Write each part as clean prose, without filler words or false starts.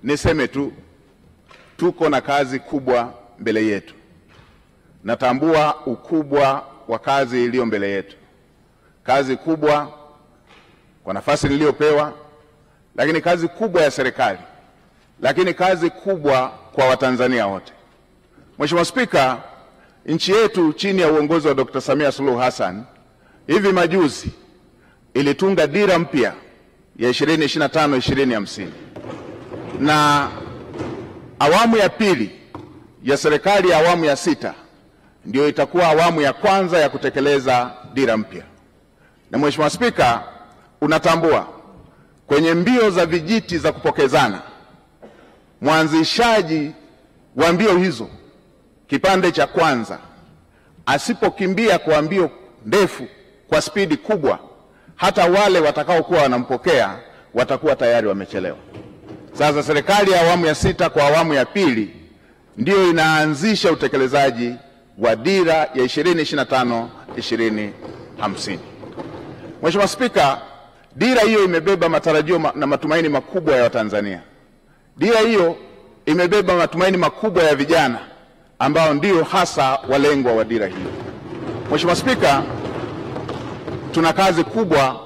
niseme tu, tuko na kazi kubwa mbele yetu. Natambua ukubwa wa kazi iliyo mbele yetu. Kazi kubwa kwa nafasi niliyopewa, lakini kazi kubwa ya serikali, lakini kazi kubwa kwa Watanzania wote. Mheshimiwa Spika, nchi yetu chini ya uongozi wa Dr. Samia Suluhu Hassan hivi majuzi ilitunga dira mpya ya 2025-2050, na awamu ya pili ya serikali ya awamu ya 6 ndio itakuwa awamu ya kwanza ya kutekeleza dira mpya. Na Mheshimiwa Spika, unatambua kwenye mbio za vijiti za kupokezana, mwanzishaji wa mbio hizo kipande cha kwanza asipokimbia kwa mbio ndefu kwa spidi kubwa, hata wale watakaokuwa wanampokea watakuwa tayari wamechelewa. Sasa serikali ya awamu ya 6 kwa awamu ya pili ndio inaanzisha utekelezaji wa dira ya 2025-2050. Mheshimiwa Spika, dira hiyo imebeba matarajio na matumaini makubwa ya Watanzania. Dira hiyo imebeba matumaini makubwa ya vijana ambao ndio hasa walengwa wa dira hiyo. Mheshimiwa Spika, tuna kazi kubwa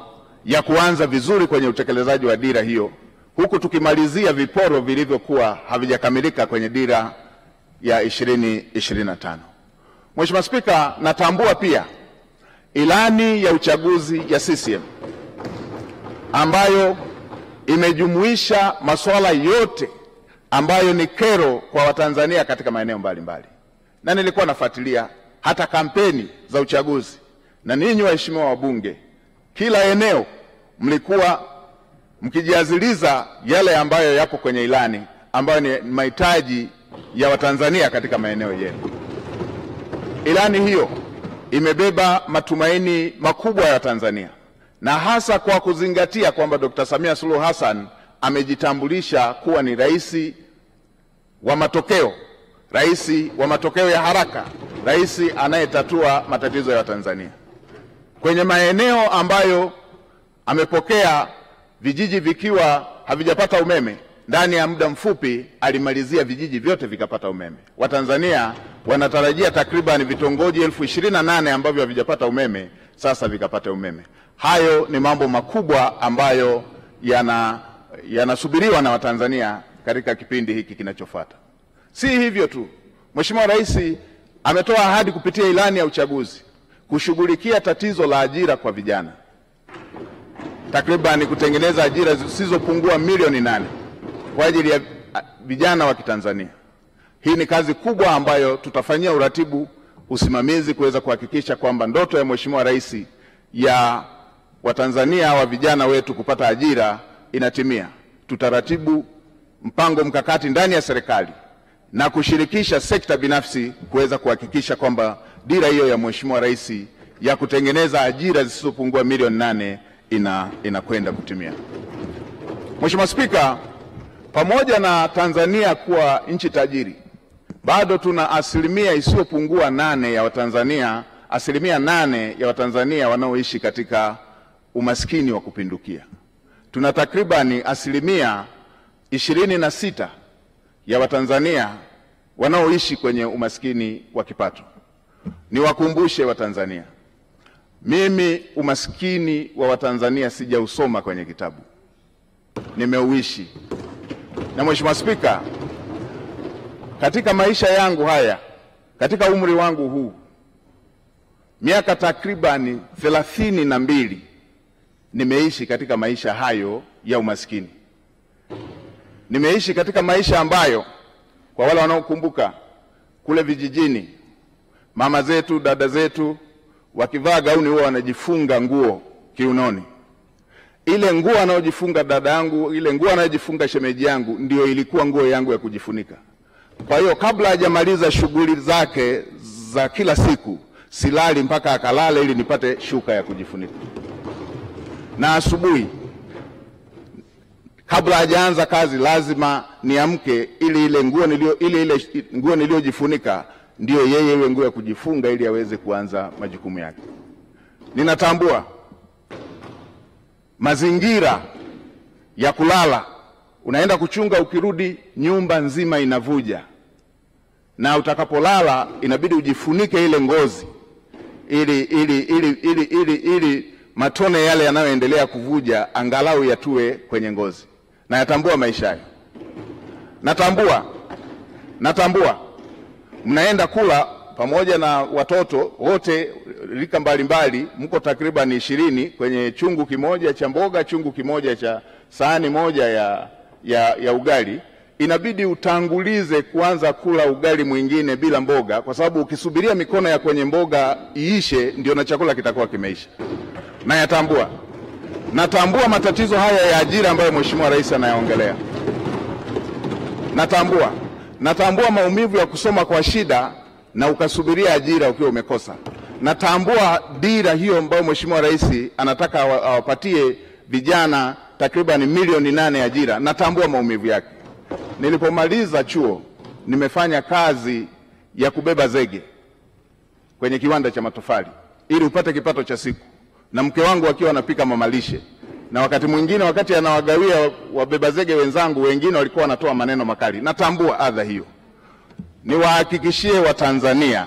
ya kuanza vizuri kwenye utekelezaji wa dira hiyo, huku tukimalizia viporo vilivyokuwa havijakamilika kwenye dira ya 2025. Mheshimiwa Spika, natambua pia ilani ya uchaguzi ya CCM ambayo imejumuisha masuala yote ambayo ni kero kwa Watanzania katika maeneo mbalimbali. Na nilikuwa nafuatilia hata kampeni za uchaguzi, na ninyi waheshimiwa wabunge, kila eneo mlikuwa mkijiaziliza yale ambayo yapo kwenye ilani, ambayo ni mahitaji ya Watanzania katika maeneo yenu. Ilani hiyo imebeba matumaini makubwa ya Tanzania, na hasa kwa kuzingatia kwamba Dr. Samia Suluhu Hassan amejitambulisha kuwa ni rais wa matokeo, rais wa matokeo ya haraka, rais anayetatua matatizo ya Watanzania. Kwenye maeneo ambayo amepokea vijiji vikiwa havijapata umeme, ndani ya muda mfupi alimalizia vijiji vyote vikapata umeme. Watanzania wanatarajia takriban vitongoji 28,000 ambavyo havijapata umeme sasa vikapata umeme. Hayo ni mambo makubwa ambayo yanasubiriwa na Watanzania katika kipindi hiki kinachofuata. Si hivyo tu, Mheshimiwa Rais ametoa ahadi kupitia ilani ya uchaguzi kushughulikia tatizo la ajira kwa vijana, takriban kutengeneza ajira zisizopungua milioni 8 kwa ajili ya vijana wa Kitanzania. Hii ni kazi kubwa ambayo tutafanyia uratibu, usimamizi kuweza kuhakikisha kwamba ndoto ya Mheshimiwa Rais ya Watanzania wa vijana wetu kupata ajira inatimia. Tutaratibu mpango mkakati ndani ya serikali na kushirikisha sekta binafsi kuweza kuhakikisha kwamba dira hiyo ya Mheshimiwa Rais ya kutengeneza ajira zisizopungua milioni 8 inakwenda kutimia. Mheshimiwa Spika, pamoja na Tanzania kuwa nchi tajiri, bado tuna asilimia isiyopungua 8 ya Watanzania, asilimia 8 ya Watanzania wanaoishi katika umaskini wa kupindukia. Tuna takribani asilimia 26 ya Watanzania wanaoishi kwenye umaskini wa kipato. Niwakumbushe Watanzania, mimi umaskini wa Watanzania sijausoma kwenye kitabu, nimeuishi. Na Mheshimiwa Spika, katika maisha yangu haya, katika umri wangu huu, miaka takribani 32 nimeishi katika maisha hayo ya umaskini. Nimeishi katika maisha ambayo, kwa wale wanaokumbuka, kule vijijini mama zetu, dada zetu wakivaa gauni huwa wanajifunga nguo kiunoni. Ile nguo anayojifunga dada yangu, ile nguo anayojifunga shemeji yangu ndio ilikuwa nguo yangu ya kujifunika. Kwa hiyo kabla hajamaliza shughuli zake za kila siku, silali mpaka akalale ili nipate shuka ya kujifunika. Na asubuhi kabla hajaanza kazi lazima niamke ili ile nguo niliyojifunika ndio yeye iwe nguo ya kujifunga ili aweze kuanza majukumu yake. Ninatambua mazingira ya kulala Unaenda kuchunga, ukirudi nyumba nzima inavuja, na utakapolala inabidi ujifunike ile ngozi ili matone yale yanayoendelea kuvuja angalau yatue kwenye ngozi. Na yatambua maisha hayo. Natambua mnaenda kula pamoja na watoto wote rika mbalimbali, mko takriban 20 kwenye chungu kimoja cha mboga, chungu kimoja cha sahani moja ya ugali. Inabidi utangulize kuanza kula ugali mwingine bila mboga, kwa sababu ukisubiria mikono ya kwenye mboga iishe ndio na chakula kitakuwa kimeisha. Na natambua matatizo haya ya ajira ambayo Mheshimiwa Rais anayaongelea. Natambua maumivu ya kusoma kwa shida na ukasubiria ajira ukiwa umekosa. Natambua dira hiyo ambayo Mheshimiwa Rais anataka awapatie vijana takriban milioni 8 ajira. Natambua maumivu yake. Nilipomaliza chuo nimefanya kazi ya kubeba zege kwenye kiwanda cha matofali ili upate kipato cha siku, na mke wangu akiwa anapika mamalishe, na wakati mwingine wakati anawagawia wabeba zege wenzangu wengine walikuwa wanatoa maneno makali. Natambua adha hiyo. Niwahakikishie Watanzania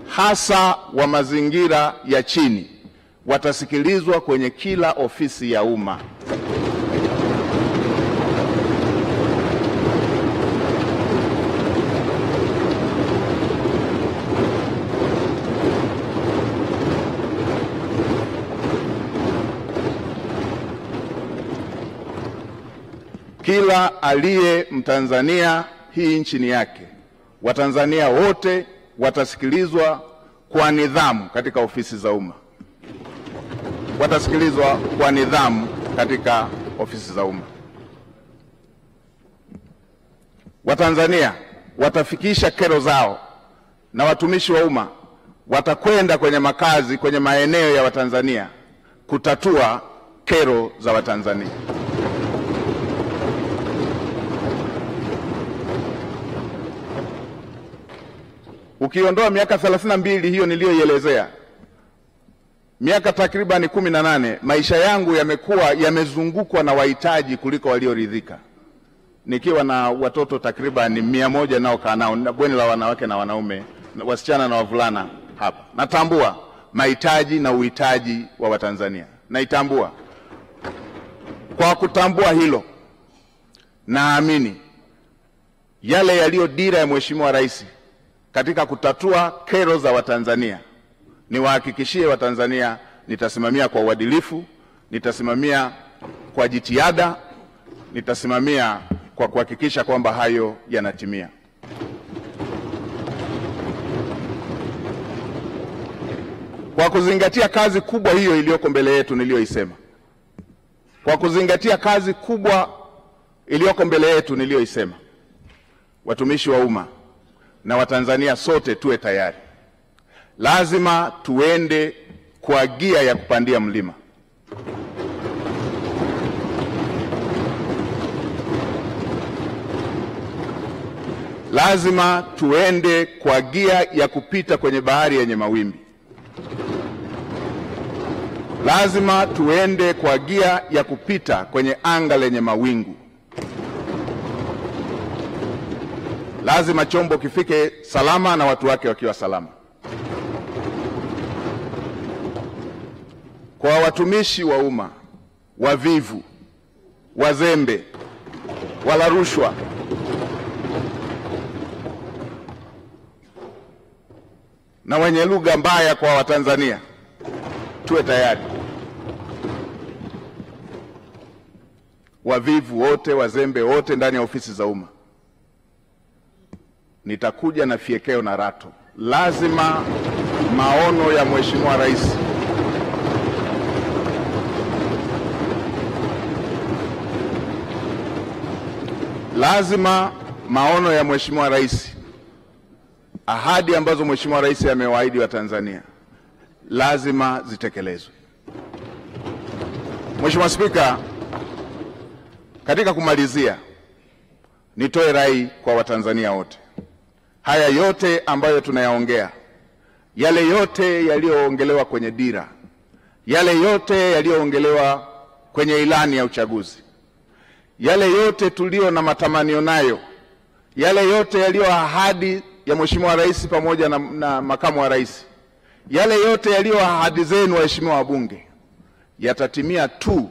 hasa wa mazingira ya chini watasikilizwa kwenye kila ofisi ya umma. Kila aliye Mtanzania, hii nchi ni yake. Watanzania wote watasikilizwa kwa nidhamu katika ofisi za umma. Watanzania watafikisha kero zao, na watumishi wa umma watakwenda kwenye makazi, kwenye maeneo ya Watanzania kutatua kero za Watanzania. Ukiondoa miaka 32 hiyo niliyoielezea, miaka takriban 18 maisha yangu yamezungukwa na wahitaji kuliko walioridhika. Nikiwa na watoto takriban 100 nao kaa nao, na bweni la wanawake na wanaume, wasichana na wavulana hapa. Natambua mahitaji na uhitaji wa Watanzania. Naitambua. Kwa kutambua hilo, naamini yale yaliyo dira ya Mheshimiwa Rais katika kutatua kero za Watanzania, niwahakikishie Watanzania nitasimamia kwa uadilifu, nitasimamia kwa jitihada, nitasimamia kwa kuhakikisha kwamba hayo yanatimia. Kwa kuzingatia kazi kubwa hiyo iliyoko mbele yetu niliyoisema. Watumishi wa umma na Watanzania sote tuwe tayari. Lazima tuende kwa gia ya kupandia mlima. Lazima tuende kwa gia ya kupita kwenye bahari yenye mawimbi. Lazima tuende kwa gia ya kupita kwenye anga lenye mawingu. Lazima chombo kifike salama na watu wake wakiwa salama. Kwa watumishi wa umma wavivu, wazembe, wala rushwa, na wenye lugha mbaya kwa Watanzania, tuwe tayari. Wavivu wote, wazembe wote ndani ya ofisi za umma, nitakuja na fiekeo na rato. Lazima maono ya Mheshimiwa Rais ahadi ambazo Mheshimiwa Rais amewaahidi Watanzania lazima zitekelezwe. Mheshimiwa Spika, katika kumalizia, nitoe rai kwa Watanzania wote. Haya yote ambayo tunayaongea, yale yote yaliyoongelewa kwenye dira, yale yote yaliyoongelewa kwenye ilani ya uchaguzi, yale yote tulio na matamanio nayo, yale yote yaliyo ahadi ya Mheshimiwa Rais pamoja na makamu wa rais, yale yote yaliyo ahadi zenu waheshimiwa wabunge, yatatimia tu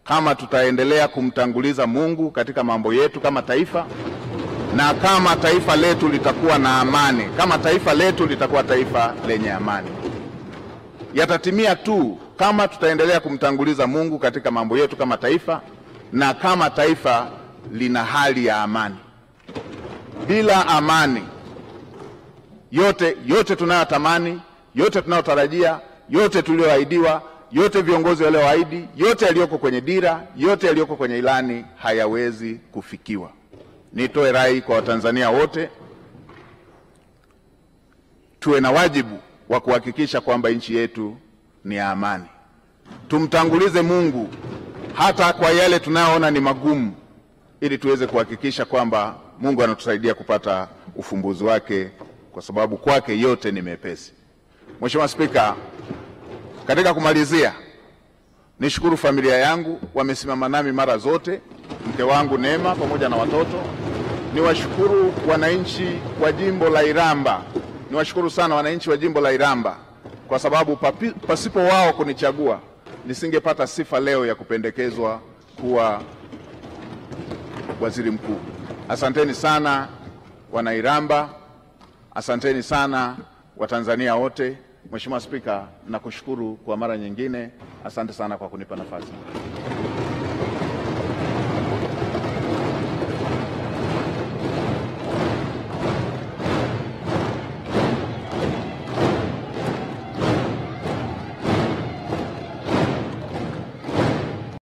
kama tutaendelea kumtanguliza Mungu katika mambo yetu kama taifa, na kama taifa letu litakuwa na amani, kama taifa letu litakuwa taifa lenye amani. Yatatimia tu kama tutaendelea kumtanguliza Mungu katika mambo yetu kama taifa, na kama taifa lina hali ya amani. Bila amani, yote tunayotamani, yote tunayotarajia, yote tulioahidiwa, yote viongozi walioahidi, yote yaliyoko kwenye dira, yote yaliyoko kwenye ilani hayawezi kufikiwa. Nitoe rai kwa Watanzania wote, tuwe na wajibu wa kuhakikisha kwamba nchi yetu ni ya amani. Tumtangulize Mungu hata kwa yale tunayoona ni magumu, ili tuweze kuhakikisha kwamba Mungu anatusaidia kupata ufumbuzi wake, kwa sababu kwake yote ni mepesi. Mheshimiwa Spika, katika kumalizia, nishukuru familia yangu, wamesimama nami mara zote, mke wangu Neema pamoja na watoto. Niwashukuru wananchi wa jimbo la Iramba, niwashukuru sana wananchi wa jimbo la Iramba, kwa sababu pasipo wao kunichagua nisingepata sifa leo ya kupendekezwa kuwa waziri mkuu. Asanteni sana wana Iramba, asanteni sana Watanzania wote. Mheshimiwa Spika, nakushukuru kwa mara nyingine. Asante sana kwa kunipa nafasi.